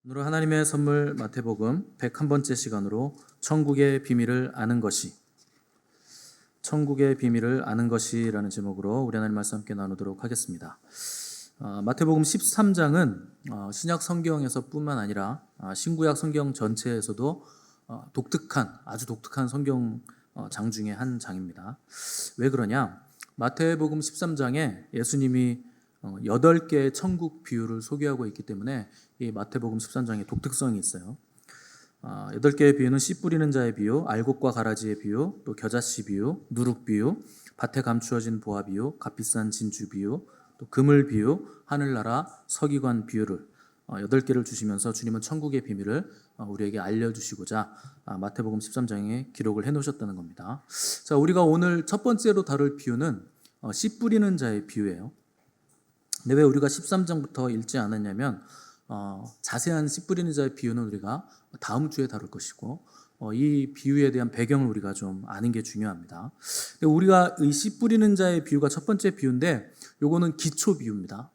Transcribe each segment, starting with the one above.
오늘 하나님의 선물 마태복음 101번째 시간으로 천국의 비밀을 아는 것이라는 제목으로 우리 하나님 말씀 함께 나누도록 하겠습니다. 마태복음 13장은 신약 성경에서뿐만 아니라 신구약 성경 전체에서도 아주 독특한 성경 장 중에 한 장입니다. 왜 그러냐? 마태복음 13장에 예수님이 8개의 천국 비유를 소개하고 있기 때문에 이 마태복음 13장의 독특성이 있어요. 8개의 비유는 씨 뿌리는 자의 비유, 알곡과 가라지의 비유, 또 겨자씨 비유, 누룩 비유, 밭에 감추어진 보화 비유, 값비싼 진주 비유, 또 그물 비유, 하늘나라 서기관 비유를 8개를 주시면서 주님은 천국의 비밀을 우리에게 알려주시고자 마태복음 13장에 기록을 해놓으셨다는 겁니다. 자, 우리가 오늘 첫 번째로 다룰 비유는 씨 뿌리는 자의 비유예요. 근데 왜 우리가 13장부터 읽지 않았냐면 자세한 씨 뿌리는 자의 비유는 우리가 다음 주에 다룰 것이고 이 비유에 대한 배경을 우리가 좀 아는 게 중요합니다. 근데 우리가 이 씨 뿌리는 자의 비유가 첫 번째 비유인데 요거는 기초 비유입니다.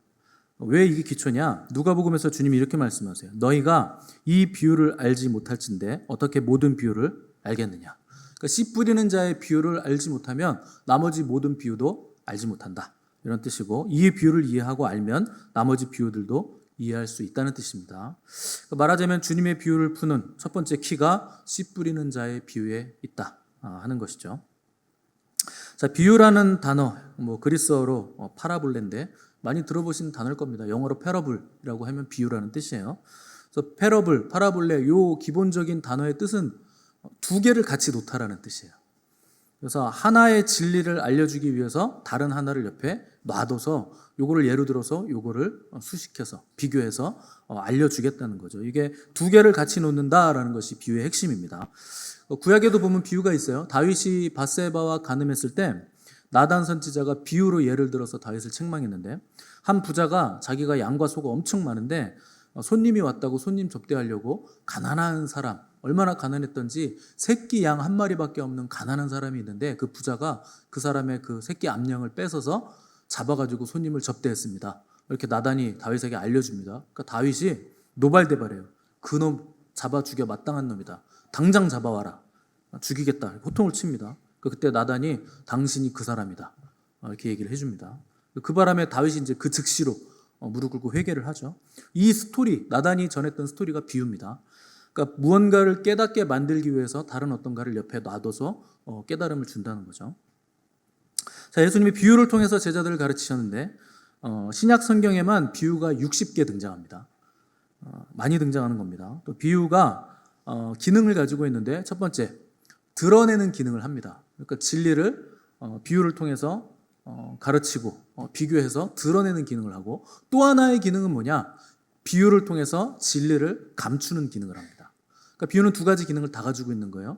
왜 이게 기초냐? 누가복음에서 주님이 이렇게 말씀하세요. 너희가 이 비유를 알지 못할진대 어떻게 모든 비유를 알겠느냐? 그러니까 씨 뿌리는 자의 비유를 알지 못하면 나머지 모든 비유도 알지 못한다. 이런 뜻이고 이 비유를 이해하고 알면 나머지 비유들도 이해할 수 있다는 뜻입니다. 말하자면 주님의 비유를 푸는 첫 번째 키가 씨 뿌리는 자의 비유에 있다 하는 것이죠. 자, 비유라는 단어 그리스어로 파라볼레인데 많이 들어보신 단어일 겁니다. 영어로 패러블이라고 하면 비유라는 뜻이에요. 그래서 패러블, 파라볼레 요 기본적인 단어의 뜻은 두 개를 같이 놓다라는 뜻이에요. 그래서 하나의 진리를 알려주기 위해서 다른 하나를 옆에 놔둬서 요거를 예로 들어서 요거를 수식해서 비교해서 알려주겠다는 거죠. 이게 두 개를 같이 놓는다라는 것이 비유의 핵심입니다. 구약에도 보면 비유가 있어요. 다윗이 밧세바와 간음했을 때 나단 선지자가 비유로 예를 들어서 다윗을 책망했는데 한 부자가 자기가 양과 소가 엄청 많은데 손님이 왔다고 손님 접대하려고 가난한 사람, 얼마나 가난했던지 새끼 양 한 마리밖에 없는 가난한 사람이 있는데 그 부자가 그 사람의 그 새끼 암양을 뺏어서 잡아가지고 손님을 접대했습니다. 이렇게 나단이 다윗에게 알려줍니다. 그러니까 다윗이 노발대발해요. 그놈 잡아 죽여 마땅한 놈이다. 당장 잡아와라. 죽이겠다. 호통을 칩니다. 그때 나단이 당신이 그 사람이다. 이렇게 얘기를 해줍니다. 그 바람에 다윗이 이제 그 즉시로 무릎 꿇고 회개를 하죠. 이 스토리, 나단이 전했던 스토리가 비유입니다. 그러니까 무언가를 깨닫게 만들기 위해서 다른 어떤가를 옆에 놔둬서 깨달음을 준다는 거죠. 자, 예수님이 비유를 통해서 제자들을 가르치셨는데 신약 성경에만 비유가 60개 등장합니다. 많이 등장하는 겁니다. 또 비유가 기능을 가지고 있는데 첫 번째, 드러내는 기능을 합니다. 그러니까 진리를 비유를 통해서 가르치고 비교해서 드러내는 기능을 하고 또 하나의 기능은 뭐냐? 비유를 통해서 진리를 감추는 기능을 합니다. 그러니까 비유는 두 가지 기능을 다 가지고 있는 거예요.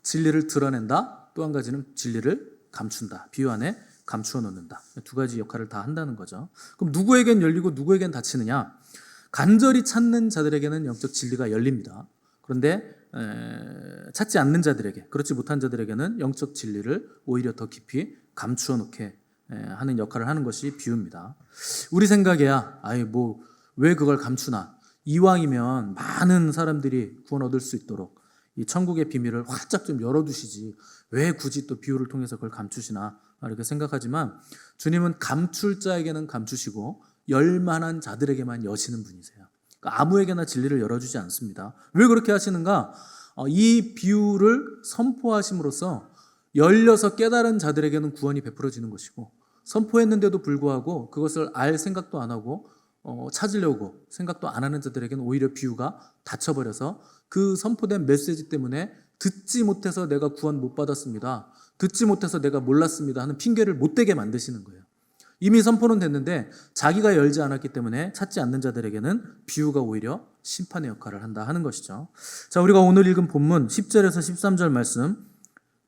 진리를 드러낸다. 또 한 가지는 진리를 감춘다. 비유 안에 감추어 놓는다. 두 가지 역할을 다 한다는 거죠. 그럼 누구에겐 열리고 누구에겐 닫히느냐? 간절히 찾는 자들에게는 영적 진리가 열립니다. 그런데 찾지 않는 자들에게, 그렇지 못한 자들에게는 영적 진리를 오히려 더 깊이 감추어 놓게 하는 역할을 하는 것이 비유입니다. 우리 생각에야 왜 그걸 감추나? 이왕이면 많은 사람들이 구원 얻을 수 있도록 이 천국의 비밀을 활짝 좀 열어두시지 왜 굳이 또 비유를 통해서 그걸 감추시나 이렇게 생각하지만 주님은 감출 자에게는 감추시고 열 만한 자들에게만 여시는 분이세요. 그러니까 아무에게나 진리를 열어주지 않습니다. 왜 그렇게 하시는가? 이 비유를 선포하심으로써 열려서 깨달은 자들에게는 구원이 베풀어지는 것이고 선포했는데도 불구하고 그것을 알 생각도 안 하고 찾으려고 생각도 안 하는 자들에게는 오히려 비유가 닫혀버려서 그 선포된 메시지 때문에 듣지 못해서 내가 구원 못 받았습니다. 듣지 못해서 내가 몰랐습니다 하는 핑계를 못 대게 만드시는 거예요. 이미 선포는 됐는데 자기가 열지 않았기 때문에 찾지 않는 자들에게는 비유가 오히려 심판의 역할을 한다 하는 것이죠. 자, 우리가 오늘 읽은 본문 10절에서 13절 말씀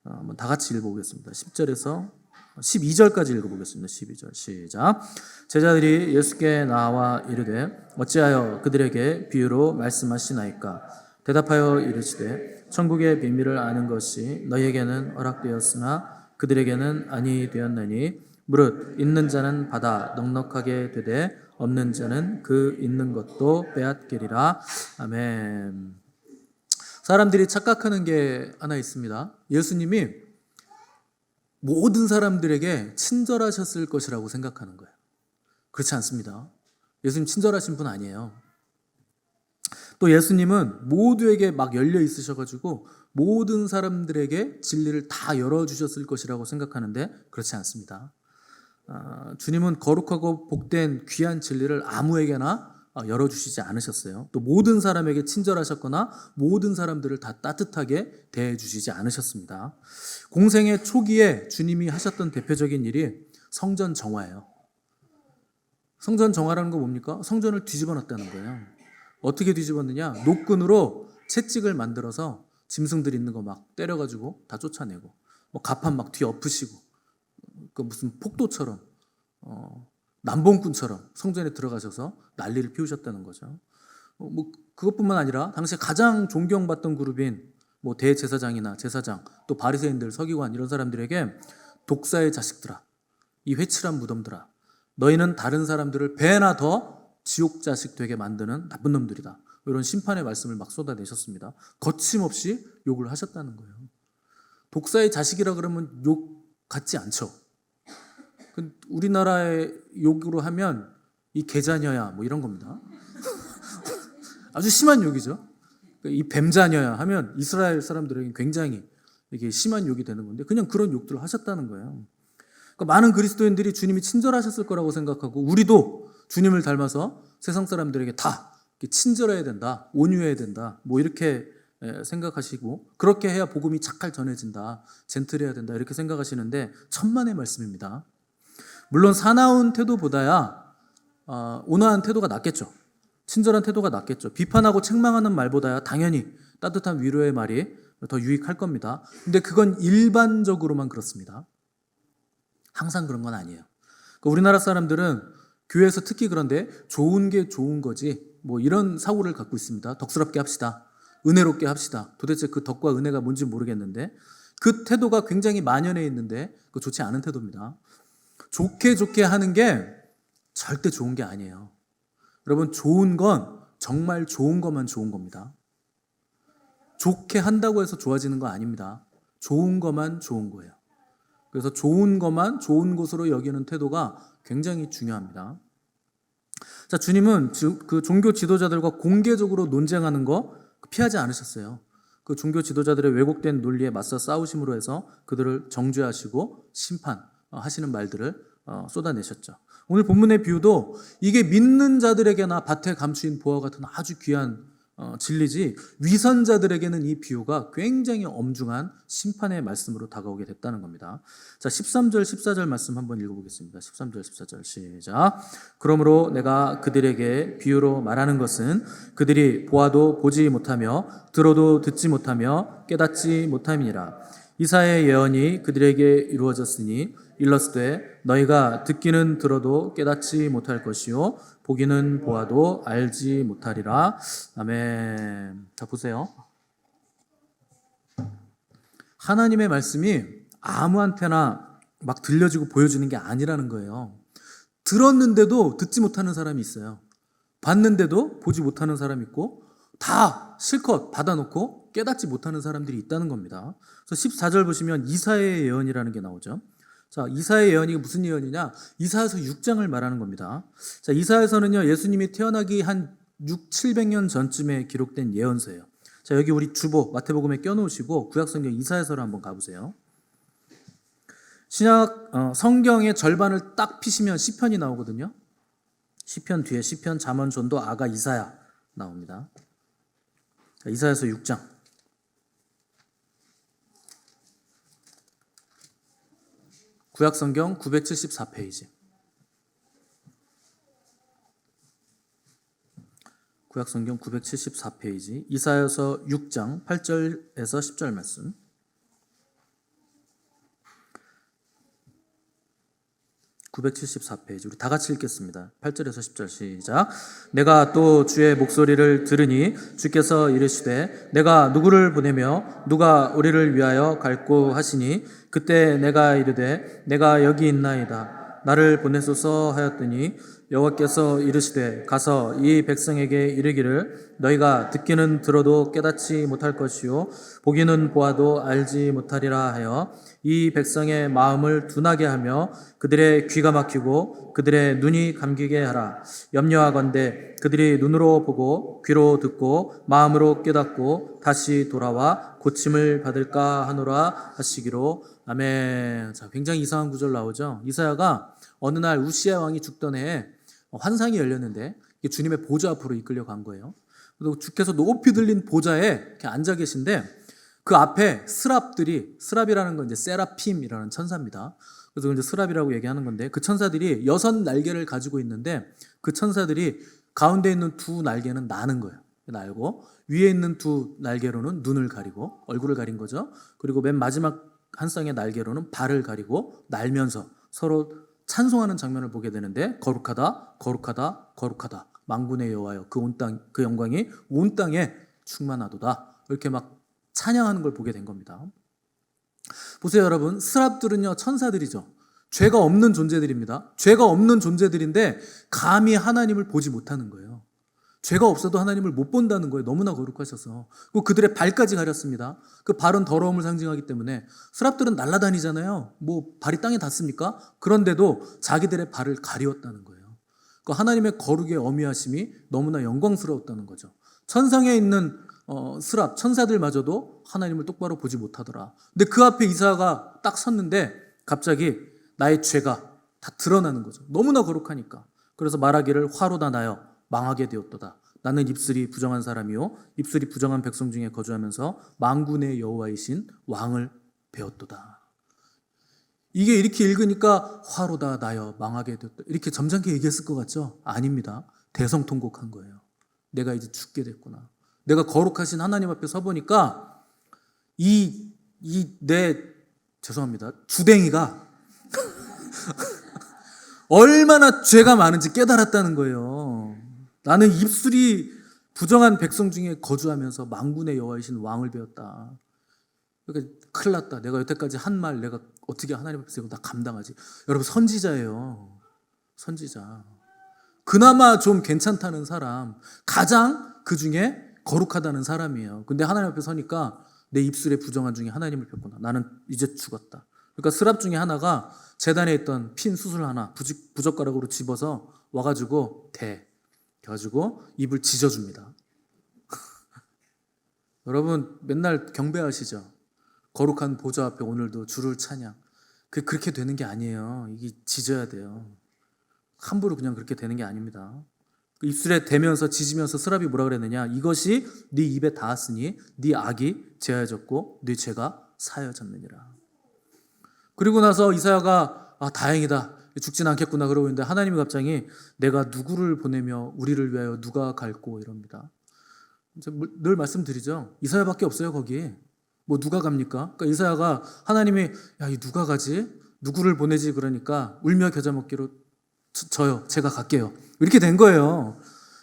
한번 다 같이 읽어보겠습니다. 10절에서 12절까지 읽어보겠습니다. 12절 시작. 제자들이 예수께 나와 이르되 어찌하여 그들에게 비유로 말씀하시나이까? 대답하여 이르시되 천국의 비밀을 아는 것이 너희에게는 허락되었으나 그들에게는 아니 되었나니 무릇 있는 자는 받아 넉넉하게 되되 없는 자는 그 있는 것도 빼앗기리라. 아멘. 사람들이 착각하는 게 하나 있습니다. 예수님이 모든 사람들에게 친절하셨을 것이라고 생각하는 거예요. 그렇지 않습니다. 예수님 친절하신 분 아니에요. 또 예수님은 모두에게 막 열려 있으셔가지고 모든 사람들에게 진리를 다 열어주셨을 것이라고 생각하는데 그렇지 않습니다. 주님은 거룩하고 복된 귀한 진리를 아무에게나 열어주시지 않으셨어요. 또 모든 사람에게 친절하셨거나 모든 사람들을 다 따뜻하게 대해주시지 않으셨습니다. 공생의 초기에 주님이 하셨던 대표적인 일이 성전 정화예요. 성전 정화라는 거 뭡니까? 성전을 뒤집어 놨다는 거예요. 어떻게 뒤집었느냐? 노끈으로 채찍을 만들어서 짐승들 있는 거 막 때려가지고 다 쫓아내고, 가판 막 뒤 엎으시고, 그 무슨 폭도처럼, 남봉꾼처럼 성전에 들어가셔서 난리를 피우셨다는 거죠. 그것뿐만 아니라 당시에 가장 존경받던 그룹인 대제사장이나 제사장, 또 바리새인들, 서기관 이런 사람들에게 독사의 자식들아, 이 회칠한 무덤들아, 너희는 다른 사람들을 배나 더 지옥 자식 되게 만드는 나쁜 놈들이다. 이런 심판의 말씀을 막 쏟아내셨습니다. 거침없이 욕을 하셨다는 거예요. 독사의 자식이라 그러면 욕 같지 않죠. 우리나라의 욕으로 하면 이 개자녀야 이런 겁니다. 아주 심한 욕이죠. 이 뱀자녀야 하면 이스라엘 사람들에게 굉장히 이게 심한 욕이 되는 건데 그냥 그런 욕들을 하셨다는 거예요. 그러니까 많은 그리스도인들이 주님이 친절하셨을 거라고 생각하고 우리도 주님을 닮아서 세상 사람들에게 다 친절해야 된다, 온유해야 된다, 이렇게 생각하시고 그렇게 해야 복음이 착할 전해진다, 젠틀해야 된다 이렇게 생각하시는데 천만의 말씀입니다. 물론 사나운 태도보다야 온화한 태도가 낫겠죠. 친절한 태도가 낫겠죠. 비판하고 책망하는 말보다야 당연히 따뜻한 위로의 말이 더 유익할 겁니다. 근데 그건 일반적으로만 그렇습니다. 항상 그런 건 아니에요. 그러니까 우리나라 사람들은 교회에서 특히 그런데 좋은 게 좋은 거지 이런 사고를 갖고 있습니다. 덕스럽게 합시다. 은혜롭게 합시다. 도대체 그 덕과 은혜가 뭔지 모르겠는데 그 태도가 굉장히 만연해 있는데 그거 좋지 않은 태도입니다. 좋게 하는 게 절대 좋은 게 아니에요. 여러분, 좋은 건 정말 좋은 것만 좋은 겁니다. 좋게 한다고 해서 좋아지는 거 아닙니다. 좋은 것만 좋은 거예요. 그래서 좋은 것만 좋은 것으로 여기는 태도가 굉장히 중요합니다. 자, 주님은 그 종교 지도자들과 공개적으로 논쟁하는 거 피하지 않으셨어요. 그 종교 지도자들의 왜곡된 논리에 맞서 싸우심으로 해서 그들을 정죄하시고 심판하시는 말들을 쏟아내셨죠. 오늘 본문의 비유도 이게 믿는 자들에게나 밭에 감추인 보화 같은 아주 귀한 진리지 위선자들에게는 이 비유가 굉장히 엄중한 심판의 말씀으로 다가오게 됐다는 겁니다. 자, 13절 14절 말씀 한번 읽어보겠습니다. 13절 14절 시작. 그러므로 내가 그들에게 비유로 말하는 것은 그들이 보아도 보지 못하며 들어도 듣지 못하며 깨닫지 못함이니라. 이사야의 예언이 그들에게 이루어졌으니 일렀으되 너희가 듣기는 들어도 깨닫지 못할 것이요 보기는 보아도 알지 못하리라. 아멘. 자, 보세요. 하나님의 말씀이 아무한테나 막 들려지고 보여주는 게 아니라는 거예요. 들었는데도 듣지 못하는 사람이 있어요. 봤는데도 보지 못하는 사람이 있고 다 실컷 받아놓고 깨닫지 못하는 사람들이 있다는 겁니다. 그래서 14절 보시면 이사야의 예언이라는 게 나오죠. 자, 이사야의 예언이 무슨 예언이냐? 이사야서 6장을 말하는 겁니다. 자, 이사야서는요, 예수님이 태어나기 한 700년 전쯤에 기록된 예언서예요. 자, 여기 우리 주보 마태복음에 껴놓으시고 구약성경 이사야서를 한번 가보세요. 신약 성경의 절반을 딱 피시면 시편이 나오거든요. 시편 뒤에 시편, 잠언, 전도, 아가, 이사야 나옵니다. 자, 이사야서 6장. 구약성경 974페이지. 구약성경 974페이지. 이사야서 6장 8절에서 10절 말씀. 974페이지. 우리 다 같이 읽겠습니다. 8절에서 10절 시작. 내가 또 주의 목소리를 들으니 주께서 이르시되 내가 누구를 보내며 누가 우리를 위하여 갈고 하시니 그때 내가 이르되 내가 여기 있나이다. 나를 보내소서 하였더니 여호와께서 이르시되 가서 이 백성에게 이르기를 너희가 듣기는 들어도 깨닫지 못할 것이요 보기는 보아도 알지 못하리라 하여 이 백성의 마음을 둔하게 하며 그들의 귀가 막히고 그들의 눈이 감기게 하라. 염려하건대 그들이 눈으로 보고 귀로 듣고 마음으로 깨닫고 다시 돌아와 고침을 받을까 하노라 하시기로. 아멘. 자, 굉장히 이상한 구절 나오죠. 이사야가 어느 날 우시야 왕이 죽던 해에 환상이 열렸는데 주님의 보좌 앞으로 이끌려 간 거예요. 그리고 주께서 높이 들린 보좌에 이렇게 앉아 계신데 그 앞에 스랍이라는 건 이제 세라핌이라는 천사입니다. 그래서 이제 스랍이라고 얘기하는 건데 그 천사들이 6날개를 가지고 있는데 그 천사들이 가운데 있는 2날개는 나는 거예요. 날고 위에 있는 2날개로는 눈을 가리고 얼굴을 가린 거죠. 그리고 맨 마지막 한 쌍의 날개로는 발을 가리고 날면서 서로 찬송하는 장면을 보게 되는데 거룩하다 거룩하다 거룩하다 만군의 여호와여 그 영광이 온 땅에 충만하도다 이렇게 막 찬양하는 걸 보게 된 겁니다. 보세요 여러분, 스랍들은요 천사들이죠. 죄가 없는 존재들입니다. 죄가 없는 존재들인데 감히 하나님을 보지 못하는 거예요. 죄가 없어도 하나님을 못 본다는 거예요. 너무나 거룩하셔서. 그리고 그들의 발까지 가렸습니다. 그 발은 더러움을 상징하기 때문에. 스랍들은 날아다니잖아요. 뭐 발이 땅에 닿습니까? 그런데도 자기들의 발을 가리웠다는 거예요. 그 하나님의 거룩의 어미하심이 너무나 영광스러웠다는 거죠. 천상에 있는 스랍 천사들마저도 하나님을 똑바로 보지 못하더라. 근데 그 앞에 이사야가 딱 섰는데 갑자기 나의 죄가 다 드러나는 거죠. 너무나 거룩하니까. 그래서 말하기를 화로다 나여 망하게 되었도다. 나는 입술이 부정한 사람이요 입술이 부정한 백성 중에 거주하면서 만군의 여호와이신 왕을 배웠도다. 이게 이렇게 읽으니까 화로다 나여 망하게 되었다 이렇게 점잖게 얘기했을 것 같죠? 아닙니다. 대성통곡한 거예요. 내가 이제 죽게 됐구나. 내가 거룩하신 하나님 앞에 서보니까 죄송합니다. 주댕이가 얼마나 죄가 많은지 깨달았다는 거예요. 나는 입술이 부정한 백성 중에 거주하면서 만군의 여호와이신 왕을 배웠다. 그러니까 큰일 났다. 내가 여태까지 한 말 내가 어떻게 하나님 앞에서 이거 다 감당하지? 여러분 선지자예요. 선지자. 그나마 좀 괜찮다는 사람. 가장 그 중에 거룩하다는 사람이에요. 근데 하나님 앞에 서니까 내 입술의 부정한 중에 하나님을 폈구나. 나는 이제 죽었다. 그러니까 스랍 중에 하나가 제단에 있던 핀 수술 하나 부젓가락으로 집어서 와가지고 그래가지고 입을 지져줍니다. 여러분 맨날 경배하시죠? 거룩한 보좌 앞에 오늘도 주를 찬양. 그렇게 되는 게 아니에요. 이게 지져야 돼요. 함부로 그냥 그렇게 되는 게 아닙니다. 입술에 대면서 지지면서 스랍이 뭐라 그랬느냐? 이것이 네 입에 닿았으니 네 악이 제하여졌고 네 죄가 사하여졌느니라. 그리고 나서 이사야가 다행이다. 죽진 않겠구나 그러고 있는데 하나님이 갑자기 내가 누구를 보내며 우리를 위하여 누가 갈고 이럽니다. 늘 말씀드리죠. 이사야밖에 없어요 거기. 뭐 누가 갑니까? 그러니까 이사야가 하나님이 이 누가 가지? 누구를 보내지? 그러니까 울며 겨자 먹기로 저요. 제가 갈게요. 이렇게 된 거예요.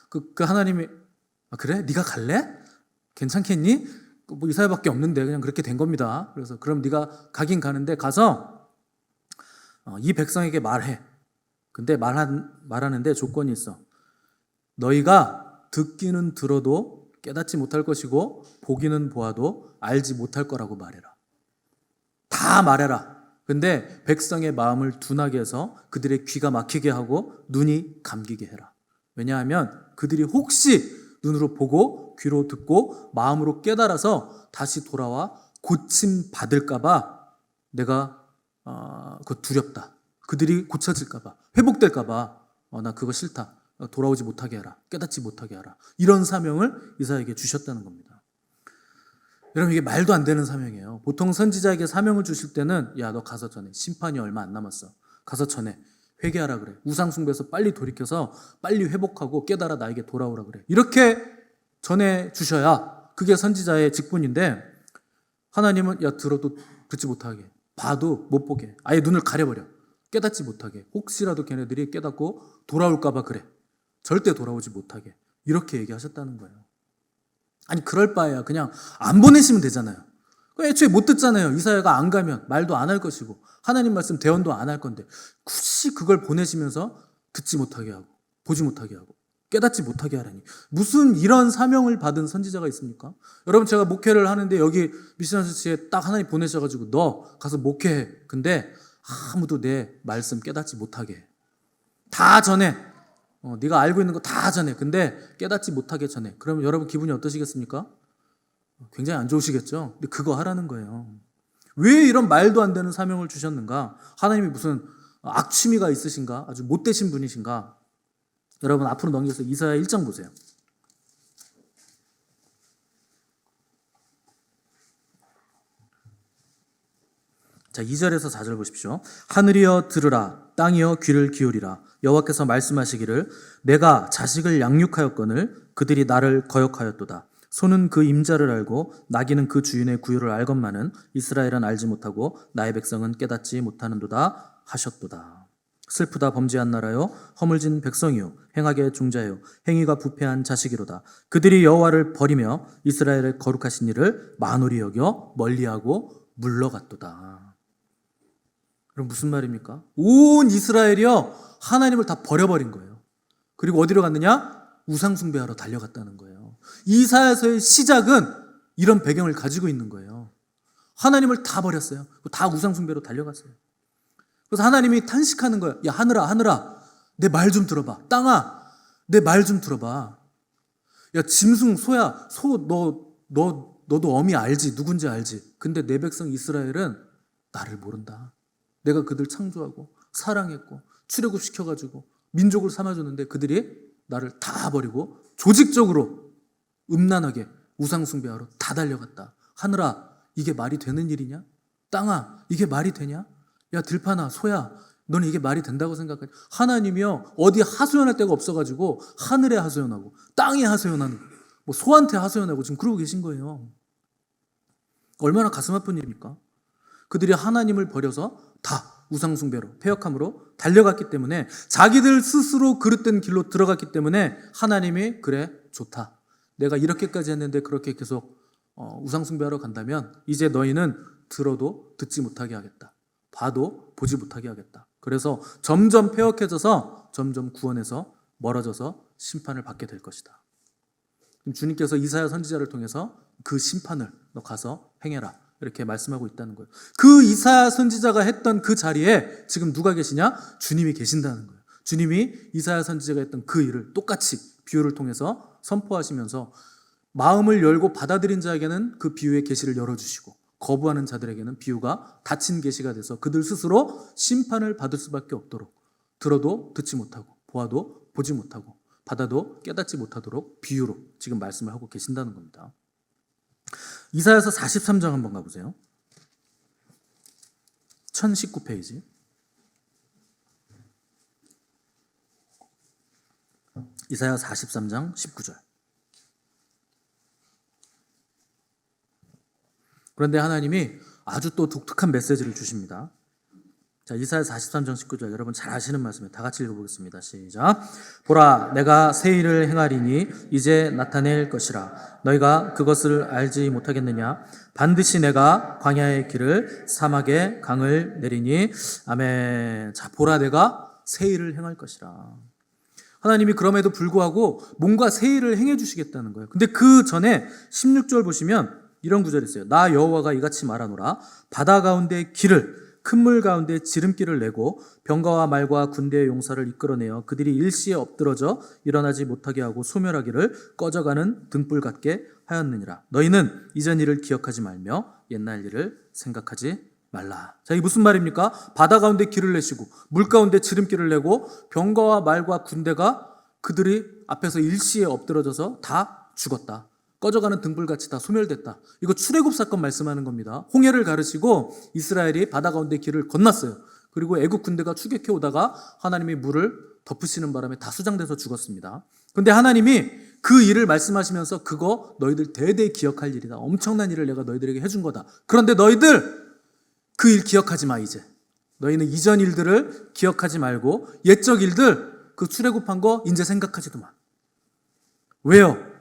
그 하나님이 그래? 네가 갈래? 괜찮겠니? 뭐 이사야밖에 없는데 그냥 그렇게 된 겁니다. 그래서 그럼 네가 가긴 가는데 가서 이 백성에게 말해. 근데 말하는데 조건이 있어. 너희가 듣기는 들어도 깨닫지 못할 것이고 보기는 보아도 알지 못할 거라고 말해라. 다 말해라. 근데 백성의 마음을 둔하게 해서 그들의 귀가 막히게 하고 눈이 감기게 해라. 왜냐하면 그들이 혹시 눈으로 보고 귀로 듣고 마음으로 깨달아서 다시 돌아와 고침 받을까봐 내가 그거 두렵다. 그들이 고쳐질까봐 회복될까봐 나 그거 싫다. 돌아오지 못하게 해라. 깨닫지 못하게 하라. 이런 사명을 이사야에게 주셨다는 겁니다. 여러분 이게 말도 안 되는 사명이에요. 보통 선지자에게 사명을 주실 때는 야 너 가서 전해. 심판이 얼마 안 남았어. 가서 전해. 회개하라 그래. 우상 숭배에서 빨리 돌이켜서 빨리 회복하고 깨달아 나에게 돌아오라 그래. 이렇게 전해 주셔야 그게 선지자의 직분인데 하나님은 들어도 듣지 못하게 봐도 못 보게 아예 눈을 가려버려. 깨닫지 못하게 혹시라도 걔네들이 깨닫고 돌아올까 봐 그래. 절대 돌아오지 못하게 이렇게 얘기하셨다는 거예요. 아니 그럴 바에야 그냥 안 보내시면 되잖아요. 애초에 못 듣잖아요. 이사야가 안 가면 말도 안 할 것이고 하나님 말씀 대언도 안 할 건데 굳이 그걸 보내시면서 듣지 못하게 하고 보지 못하게 하고 깨닫지 못하게 하라니. 무슨 이런 사명을 받은 선지자가 있습니까? 여러분, 제가 목회를 하는데 여기 미션 처치에 딱 하나님 보내셔가지고 너 가서 목회해. 근데 아무도 내 말씀 깨닫지 못하게 해. 다 전해. 네가 알고 있는 거 다 전해. 근데 깨닫지 못하게 전해. 그러면 여러분 기분이 어떠시겠습니까? 굉장히 안 좋으시겠죠? 근데 그거 하라는 거예요. 왜 이런 말도 안 되는 사명을 주셨는가? 하나님이 무슨 악취미가 있으신가? 아주 못되신 분이신가? 여러분 앞으로 넘겨서 이사야 1장 보세요. 자, 2절에서 4절 보십시오. 하늘이여 들으라, 땅이여 귀를 기울이라. 여호와께서 말씀하시기를 내가 자식을 양육하였거늘 그들이 나를 거역하였도다. 소는 그 임자를 알고 나귀는 그 주인의 구유를 알건만은 이스라엘은 알지 못하고 나의 백성은 깨닫지 못하는도다 하셨도다. 슬프다 범죄한 나라요 허물진 백성이요 행하게 종자요 행위가 부패한 자식이로다. 그들이 여호와를 버리며 이스라엘의 거룩하신 이를 만홀히 여겨 멀리하고 물러갔도다. 그럼 무슨 말입니까? 온 이스라엘이요 하나님을 다 버려버린 거예요. 그리고 어디로 갔느냐? 우상 숭배하러 달려갔다는 거예요. 이사야서의 시작은 이런 배경을 가지고 있는 거예요. 하나님을 다 버렸어요. 다 우상 숭배로 달려갔어요. 그래서 하나님이 탄식하는 거예요. 야, 하늘아, 하늘아, 내 말 좀 들어봐. 땅아, 내 말 좀 들어봐. 야, 짐승, 소야, 너도 어미 알지? 누군지 알지? 근데 내 백성 이스라엘은 나를 모른다. 내가 그들 창조하고 사랑했고 출애굽시켜가지고 민족을 삼아줬는데 그들이 나를 다 버리고 조직적으로 음란하게 우상 숭배하러 다 달려갔다. 하늘아, 이게 말이 되는 일이냐? 땅아, 이게 말이 되냐? 야, 들판아, 소야, 너는 이게 말이 된다고 생각하냐? 하나님이요 어디 하소연할 데가 없어가지고 하늘에 하소연하고 땅에 하소연하는, 뭐 소한테 하소연하고 지금 그러고 계신 거예요. 얼마나 가슴 아픈 일입니까? 그들이 하나님을 버려서 다 우상 숭배로 패역함으로 달려갔기 때문에, 자기들 스스로 그릇된 길로 들어갔기 때문에 하나님이 그래 좋다. 내가 이렇게까지 했는데 그렇게 계속 우상 숭배하러 간다면 이제 너희는 들어도 듣지 못하게 하겠다. 봐도 보지 못하게 하겠다. 그래서 점점 패역해져서 점점 구원에서 멀어져서 심판을 받게 될 것이다. 주님께서 이사야 선지자를 통해서 그 심판을 너 가서 행해라 이렇게 말씀하고 있다는 거예요. 그 이사야 선지자가 했던 그 자리에 지금 누가 계시냐? 주님이 계신다는 거예요. 주님이 이사야 선지자가 했던 그 일을 똑같이 비유를 통해서 선포하시면서 마음을 열고 받아들인 자에게는 그 비유의 계시를 열어주시고, 거부하는 자들에게는 비유가 닫힌 계시가 돼서 그들 스스로 심판을 받을 수밖에 없도록, 들어도 듣지 못하고 보아도 보지 못하고 받아도 깨닫지 못하도록 비유로 지금 말씀을 하고 계신다는 겁니다. 이사야서 43장 한번 가보세요. 1019페이지. 이사야 43장 19절. 그런데 하나님이 아주 또 독특한 메시지를 주십니다. 자, 이사야 43장 19절, 여러분 잘 아시는 말씀이에요. 다 같이 읽어보겠습니다. 시작. 보라, 내가 새 일을 행하리니 이제 나타낼 것이라. 너희가 그것을 알지 못하겠느냐? 반드시 내가 광야의 길을 사막의 강을 내리니. 아멘. 자, 보라, 내가 새 일을 행할 것이라. 하나님이 그럼에도 불구하고 뭔가 새 일을 행해 주시겠다는 거예요. 근데 그 전에 16절 보시면 이런 구절이 있어요. 나 여호와가 이같이 말하노라. 바다 가운데 길을, 큰 물 가운데 지름길을 내고 병거와 말과 군대의 용사를 이끌어내어 그들이 일시에 엎드러져 일어나지 못하게 하고 소멸하기를 꺼져가는 등불 같게 하였느니라. 너희는 이전 일을 기억하지 말며 옛날 일을 생각하지 말라. 자, 이게 무슨 말입니까? 바다 가운데 길을 내시고 물 가운데 지름길을 내고 병거와 말과 군대가 그들이 앞에서 일시에 엎드러져서 다 죽었다. 꺼져가는 등불같이 다 소멸됐다. 이거 출애굽 사건 말씀하는 겁니다. 홍해를 가르시고 이스라엘이 바다 가운데 길을 건넜어요. 그리고 애국 군대가 추격해 오다가 하나님이 물을 덮으시는 바람에 다 수장돼서 죽었습니다. 그런데 하나님이 그 일을 말씀하시면서 그거 너희들 대대에 기억할 일이다. 엄청난 일을 내가 너희들에게 해준 거다. 그런데 너희들 그 일 기억하지 마. 이제 너희는 이전 일들을 기억하지 말고 옛적 일들, 그 출애굽한 거 이제 생각하지도 마. 왜요?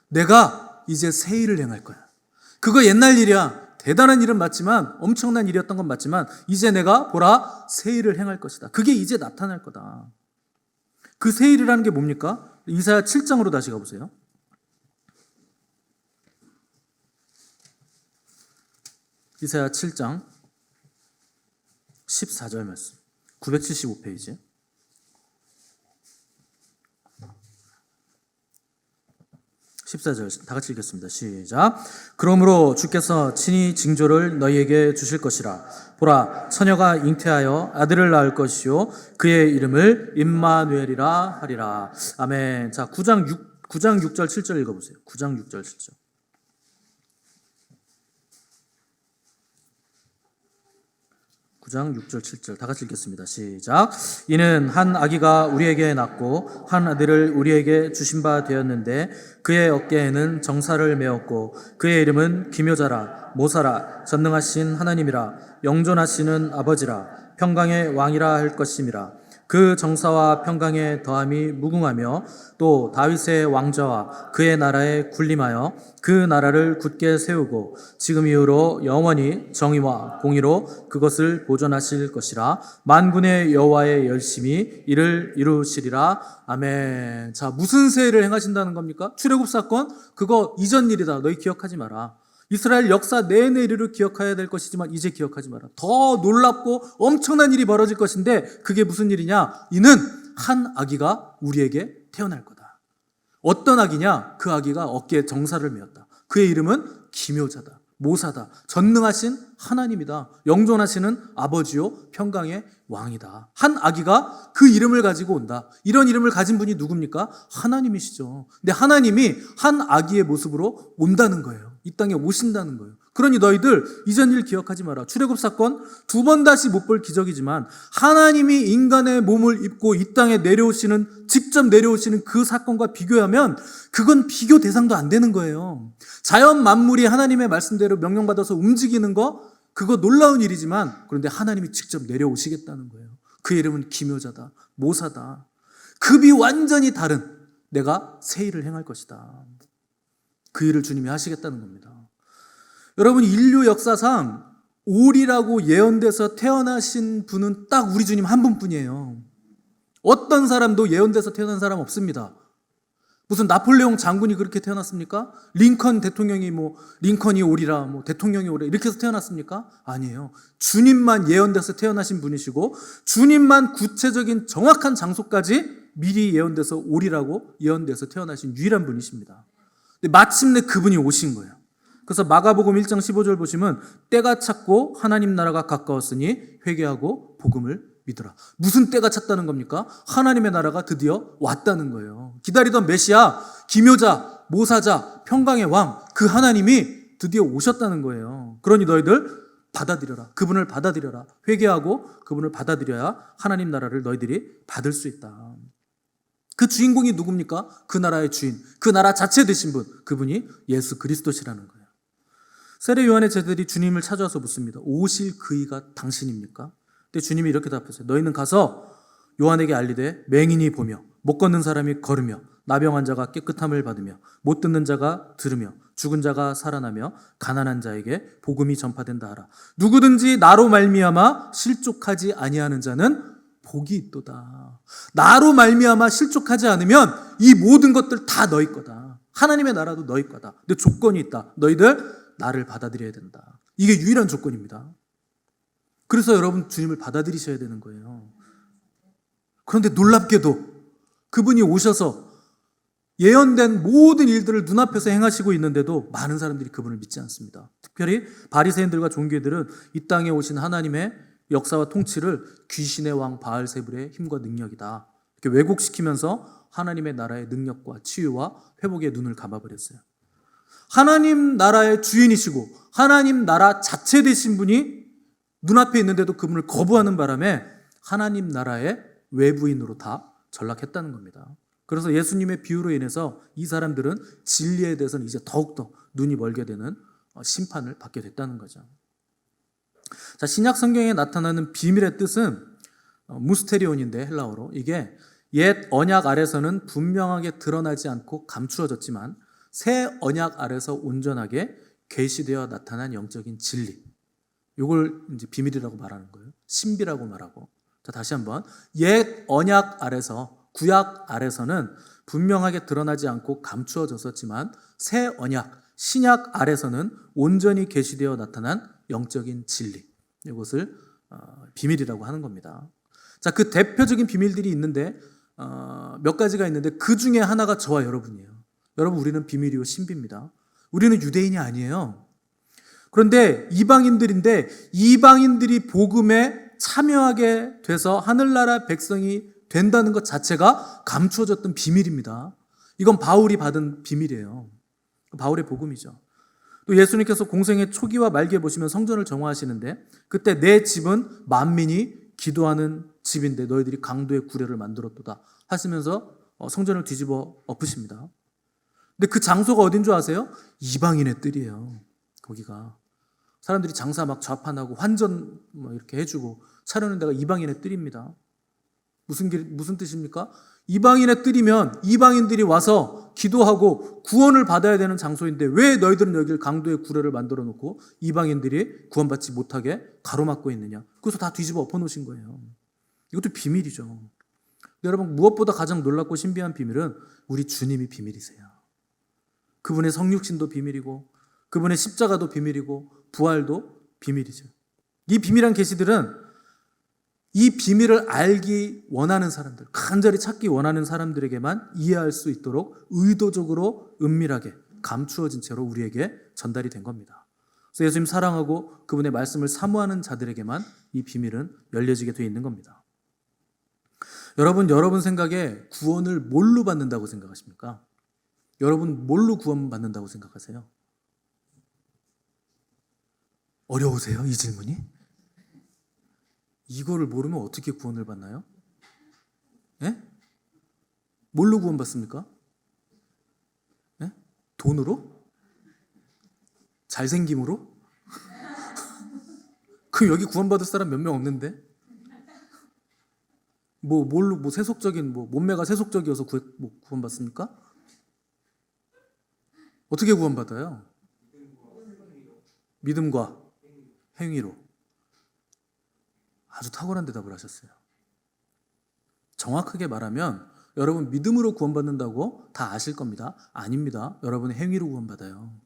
내가 이제 새 일을 행할 거야. 그거 옛날 일이야. 대단한 일은 맞지만, 엄청난 일이었던 건 맞지만 이제 내가 보라 새 일을 행할 것이다. 그게 이제 나타날 거다. 그 새 일이라는 게 뭡니까? 이사야 7장으로 다시 가보세요. 이사야 7장 14절 말씀, 975페이지. 14절 다 같이 읽겠습니다. 시작. 그러므로 주께서 친히 징조를 너희에게 주실 것이라. 보라, 처녀가 잉태하여 아들을 낳을 것이요 그의 이름을 임마누엘이라 하리라. 아멘. 자, 9장 6절 7절 읽어보세요. 9장 6절 7절. 9장 6절 7절 다 같이 읽겠습니다. 시작. 이는 한 아기가 우리에게 낳고 한 아들을 우리에게 주신 바 되었는데 그의 어깨에는 정사를 메었고 그의 이름은 기묘자라 모사라 전능하신 하나님이라 영존하시는 아버지라 평강의 왕이라 할 것임이라. 그 정사와 평강의 더함이 무궁하며 또 다윗의 왕좌와 그의 나라에 군림하여 그 나라를 굳게 세우고 지금 이후로 영원히 정의와 공의로 그것을 보존하실 것이라. 만군의 여호와의 열심히 이를 이루시리라. 아멘. 자, 무슨 세일을 행하신다는 겁니까? 출애굽 사건 그거 이전 일이다. 너희 기억하지 마라. 이스라엘 역사 내내 이르를 기억해야 될 것이지만 이제 기억하지 마라. 더 놀랍고 엄청난 일이 벌어질 것인데 그게 무슨 일이냐? 이는 한 아기가 우리에게 태어날 거다. 어떤 아기냐? 그 아기가 어깨에 정사를 메었다. 그의 이름은 기묘자다, 모사다, 전능하신 하나님이다, 영존하시는 아버지요 평강의 왕이다. 한 아기가 그 이름을 가지고 온다. 이런 이름을 가진 분이 누굽니까? 하나님이시죠. 근데 하나님이 한 아기의 모습으로 온다는 거예요. 이 땅에 오신다는 거예요. 그러니 너희들 이전 일 기억하지 마라. 출애굽 사건 두 번 다시 못 볼 기적이지만 하나님이 인간의 몸을 입고 이 땅에 내려오시는, 직접 내려오시는 그 사건과 비교하면 그건 비교 대상도 안 되는 거예요. 자연 만물이 하나님의 말씀대로 명령받아서 움직이는 거 그거 놀라운 일이지만 그런데 하나님이 직접 내려오시겠다는 거예요. 그 이름은 기묘자다, 모사다. 급이 완전히 다른 내가 새 일을 행할 것이다. 그 일을 주님이 하시겠다는 겁니다. 여러분, 인류 역사상 오리라고 예언돼서 태어나신 분은 딱 우리 주님 한 분뿐이에요. 어떤 사람도 예언돼서 태어난 사람 없습니다. 무슨 나폴레옹 장군이 그렇게 태어났습니까? 링컨 대통령이 링컨이 오리라, 대통령이 오리라 이렇게 해서 태어났습니까? 아니에요. 주님만 예언돼서 태어나신 분이시고 주님만 구체적인 정확한 장소까지 미리 예언돼서 오리라고 예언돼서 태어나신 유일한 분이십니다. 근데 마침내 그분이 오신 거예요. 그래서 마가복음 1장 15절 보시면 때가 찼고 하나님 나라가 가까웠으니 회개하고 복음을 믿으라. 무슨 때가 찼다는 겁니까? 하나님의 나라가 드디어 왔다는 거예요. 기다리던 메시아, 기묘자, 모사자, 평강의 왕, 그 하나님이 드디어 오셨다는 거예요. 그러니 너희들 받아들여라. 그분을 받아들여라. 회개하고 그분을 받아들여야 하나님 나라를 너희들이 받을 수 있다. 그 주인공이 누굽니까? 그 나라의 주인, 그 나라 자체 되신 분, 그분이 예수 그리스도시라는 거예요. 세례 요한의 제자들이 주님을 찾아와서 묻습니다. 오실 그이가 당신입니까? 근데 주님이 이렇게 답하세요. 너희는 가서 요한에게 알리되 맹인이 보며 못 걷는 사람이 걸으며 나병한 자가 깨끗함을 받으며 못 듣는 자가 들으며 죽은 자가 살아나며 가난한 자에게 복음이 전파된다 하라. 누구든지 나로 말미암아 실족하지 아니하는 자는 복이 있도다. 나로 말미암아 실족하지 않으면 이 모든 것들 다 너희 거다. 하나님의 나라도 너희 거다. 근데 조건이 있다. 너희들 나를 받아들여야 된다. 이게 유일한 조건입니다. 그래서 여러분 주님을 받아들이셔야 되는 거예요. 그런데 놀랍게도 그분이 오셔서 예언된 모든 일들을 눈앞에서 행하시고 있는데도 많은 사람들이 그분을 믿지 않습니다. 특별히 바리새인들과 종교인들은 이 땅에 오신 하나님의 역사와 통치를 귀신의 왕 바알세불의 힘과 능력이다 이렇게 왜곡시키면서 하나님의 나라의 능력과 치유와 회복의 눈을 감아버렸어요. 하나님 나라의 주인이시고 하나님 나라 자체 되신 분이 눈앞에 있는데도 그분을 거부하는 바람에 하나님 나라의 외부인으로 다 전락했다는 겁니다. 그래서 예수님의 비유로 인해서 이 사람들은 진리에 대해서는 이제 더욱더 눈이 멀게 되는 심판을 받게 됐다는 거죠. 자, 신약 성경에 나타나는 비밀의 뜻은 무스테리온인데 헬라어로 이게 옛 언약 아래서는 분명하게 드러나지 않고 감추어졌지만 새 언약 아래서 온전하게 계시되어 나타난 영적인 진리. 이걸 이제 비밀이라고 말하는 거예요. 신비라고 말하고. 자, 다시 한번 옛 언약 아래서 구약 아래서는 분명하게 드러나지 않고 감추어졌었지만 새 언약, 신약 아래서는 온전히 계시되어 나타난 영적인 진리, 이것을 비밀이라고 하는 겁니다. 자, 그 대표적인 비밀들이 있는데 몇 가지가 있는데 그 중에 하나가 저와 여러분이에요. 여러분, 우리는 비밀이요 신비입니다. 우리는 유대인이 아니에요. 그런데 이방인들인데 이방인들이 복음에 참여하게 돼서 하늘나라 백성이 된다는 것 자체가 감추어졌던 비밀입니다. 이건 바울이 받은 비밀이에요. 바울의 복음이죠. 또 예수님께서 공생의 초기와 말기에 보시면 성전을 정화하시는데 그때 내 집은 만민이 기도하는 집인데 너희들이 강도의 구례를 만들었도다 하시면서 성전을 뒤집어 엎으십니다. 근데 그 장소가 어딘 줄 아세요? 이방인의 뜰이에요. 거기가 사람들이 장사 막 좌판하고 환전 이렇게 해주고 차려는 데가 이방인의 뜰입니다. 무슨 뜻입니까? 이방인의 뜰이면 이방인들이 와서 기도하고 구원을 받아야 되는 장소인데 왜 너희들은 여기를 강도의 구례를 만들어 놓고 이방인들이 구원받지 못하게 가로막고 있느냐? 그래서 다 뒤집어 엎어놓으신 거예요. 이것도 비밀이죠. 여러분, 무엇보다 가장 놀랍고 신비한 비밀은 우리 주님이 비밀이세요. 그분의 성육신도 비밀이고 그분의 십자가도 비밀이고 부활도 비밀이죠. 이 비밀한 계시들은 이 비밀을 알기 원하는 사람들, 간절히 찾기 원하는 사람들에게만 이해할 수 있도록 의도적으로 은밀하게 감추어진 채로 우리에게 전달이 된 겁니다. 그래서 예수님 사랑하고 그분의 말씀을 사모하는 자들에게만 이 비밀은 열려지게 되어 있는 겁니다. 여러분 생각에 구원을 뭘로 받는다고 생각하십니까? 여러분 뭘로 구원받는다고 생각하세요? 어려우세요? 이 질문이? 이거를 모르면 어떻게 구원을 받나요? 예? 뭘로 구원받습니까? 예? 돈으로? 잘생김으로? 그 여기 구원받을 사람 몇 명 없는데? 뭘로 세속적인 몸매가 세속적이어서 구원받습니까? 어떻게 구원받아요? 믿음과 행위로. 아주 탁월한 대답을 하셨어요. 정확하게 말하면 여러분 믿음으로 구원받는다고 다 아실 겁니다. 아닙니다. 여러분은 행위로 구원받아요.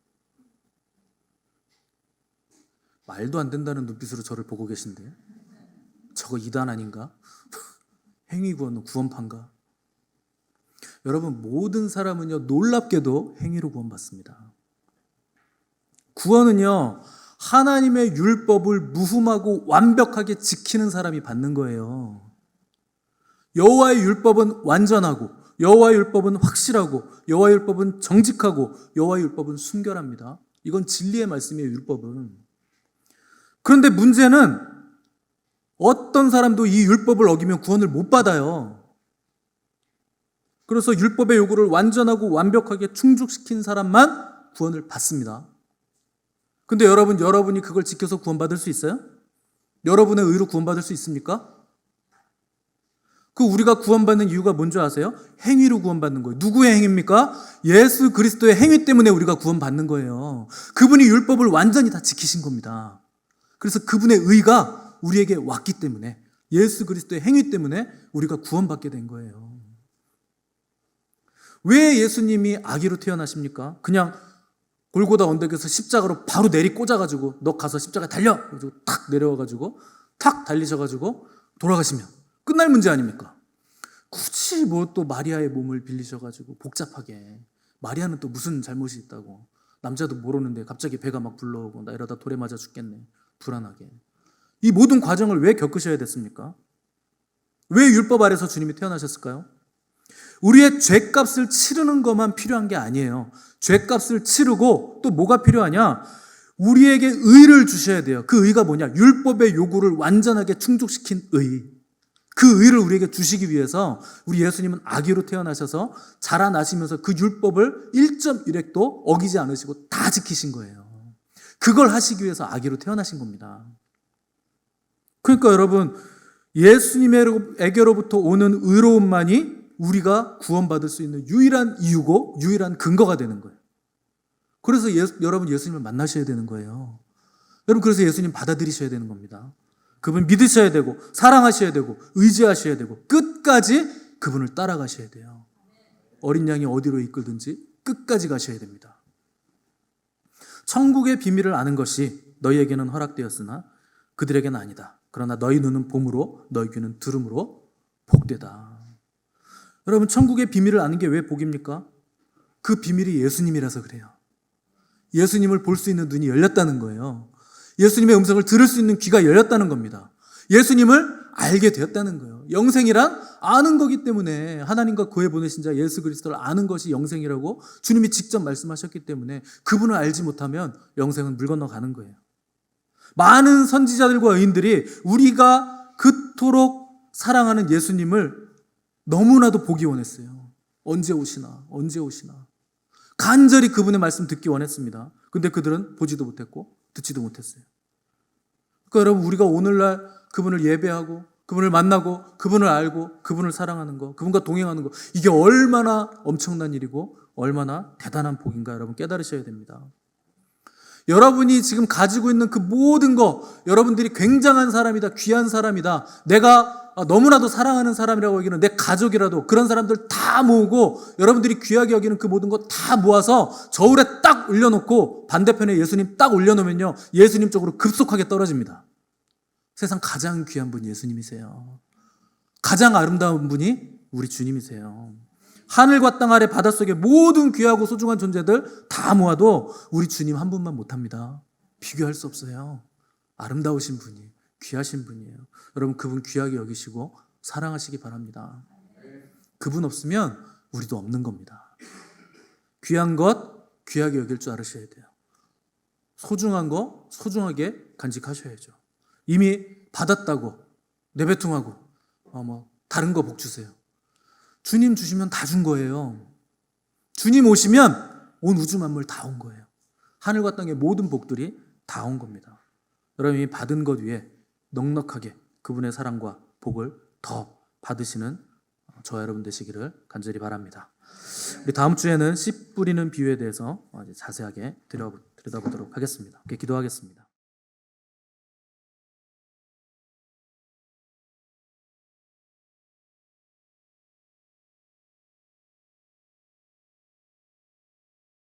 말도 안 된다는 눈빛으로 저를 보고 계신데 저거 이단 아닌가? 행위 구원은 구원판가? 여러분, 모든 사람은요 놀랍게도 행위로 구원받습니다. 구원은요 하나님의 율법을 무흠하고 완벽하게 지키는 사람이 받는 거예요. 여호와의 율법은 완전하고 여호와의 율법은 확실하고 여호와의 율법은 정직하고 여호와의 율법은 순결합니다. 이건 진리의 말씀이에요. 율법은. 그런데 문제는 어떤 사람도 이 율법을 어기면 구원을 못 받아요. 그래서 율법의 요구를 완전하고 완벽하게 충족시킨 사람만 구원을 받습니다. 근데 여러분이 그걸 지켜서 구원받을 수 있어요? 여러분의 의로 구원받을 수 있습니까? 우리가 구원받는 이유가 뭔지 아세요? 행위로 구원받는 거예요. 누구의 행위입니까? 예수 그리스도의 행위 때문에 우리가 구원받는 거예요. 그분이 율법을 완전히 다 지키신 겁니다. 그래서 그분의 의가 우리에게 왔기 때문에 예수 그리스도의 행위 때문에 우리가 구원받게 된 거예요. 왜 예수님이 아기로 태어나십니까? 그냥 골고다 언덕에서 십자가로 바로 내리 꽂아가지고 너 가서 십자가 달려! 그래서 탁 내려와가지고 탁 달리셔가지고 돌아가시면 끝날 문제 아닙니까? 굳이 또 마리아의 몸을 빌리셔가지고 복잡하게 마리아는 또 무슨 잘못이 있다고 남자도 모르는데 갑자기 배가 막 불러오고 나 이러다 돌에 맞아 죽겠네 불안하게 이 모든 과정을 왜 겪으셔야 됐습니까? 왜 율법 아래서 주님이 태어나셨을까요? 우리의 죄값을 치르는 것만 필요한 게 아니에요. 죄값을 치르고 또 뭐가 필요하냐? 우리에게 의를 주셔야 돼요. 그 의가 뭐냐? 율법의 요구를 완전하게 충족시킨 의. 그 의를 우리에게 주시기 위해서 우리 예수님은 아기로 태어나셔서 자라나시면서 그 율법을 1.1획도 어기지 않으시고 다 지키신 거예요. 그걸 하시기 위해서 아기로 태어나신 겁니다. 그러니까 여러분, 예수님에게로부터 오는 의로움만이 우리가 구원받을 수 있는 유일한 이유고 유일한 근거가 되는 거예요. 그래서 여러분 예수님을 만나셔야 되는 거예요. 여러분 그래서 예수님 받아들이셔야 되는 겁니다. 그분 믿으셔야 되고 사랑하셔야 되고 의지하셔야 되고 끝까지 그분을 따라가셔야 돼요. 어린 양이 어디로 이끌든지 끝까지 가셔야 됩니다. 천국의 비밀을 아는 것이 너희에게는 허락되었으나 그들에게는 아니다. 그러나 너희 눈은 봄으로 너희 귀는 들음으로 복되다. 여러분, 천국의 비밀을 아는 게 왜 복입니까? 그 비밀이 예수님이라서 그래요. 예수님을 볼 수 있는 눈이 열렸다는 거예요. 예수님의 음성을 들을 수 있는 귀가 열렸다는 겁니다. 예수님을 알게 되었다는 거예요. 영생이란 아는 거기 때문에, 하나님과 그의 보내신 자 예수 그리스도를 아는 것이 영생이라고 주님이 직접 말씀하셨기 때문에 그분을 알지 못하면 영생은 물 건너가는 거예요. 많은 선지자들과 의인들이 우리가 그토록 사랑하는 예수님을 너무나도 보기 원했어요. 언제 오시나, 언제 오시나. 간절히 그분의 말씀 듣기 원했습니다. 근데 그들은 보지도 못했고 듣지도 못했어요. 그러니까 여러분, 우리가 오늘날 그분을 예배하고 그분을 만나고 그분을 알고 그분을 사랑하는 거, 그분과 동행하는 거, 이게 얼마나 엄청난 일이고 얼마나 대단한 복인가 여러분 깨달으셔야 됩니다. 여러분이 지금 가지고 있는 그 모든 거, 여러분들이 굉장한 사람이다, 귀한 사람이다, 내가 너무나도 사랑하는 사람이라고 여기는 내 가족이라도 그런 사람들 다 모으고 여러분들이 귀하게 여기는 그 모든 거 다 모아서 저울에 딱 올려놓고 반대편에 예수님 딱 올려놓으면요, 예수님 쪽으로 급속하게 떨어집니다. 세상 가장 귀한 분이 예수님이세요. 가장 아름다운 분이 우리 주님이세요. 하늘과 땅 아래 바닷속에 모든 귀하고 소중한 존재들 다 모아도 우리 주님 한 분만 못합니다. 비교할 수 없어요. 아름다우신 분이, 귀하신 분이에요. 여러분, 그분 귀하게 여기시고 사랑하시기 바랍니다. 그분 없으면 우리도 없는 겁니다. 귀한 것 귀하게 여길 줄 알으셔야 돼요. 소중한 거 소중하게 간직하셔야죠. 이미 받았다고 내배통하고 다른 거 복 주세요. 주님 주시면 다 준 거예요. 주님 오시면 온 우주 만물 다 온 거예요. 하늘과 땅의 모든 복들이 다 온 겁니다. 여러분, 이 받은 것 위에 넉넉하게 그분의 사랑과 복을 더 받으시는 저와 여러분 되시기를 간절히 바랍니다. 우리 다음 주에는 씨 뿌리는 비유에 대해서 자세하게 들여다보도록 하겠습니다. 기도하겠습니다.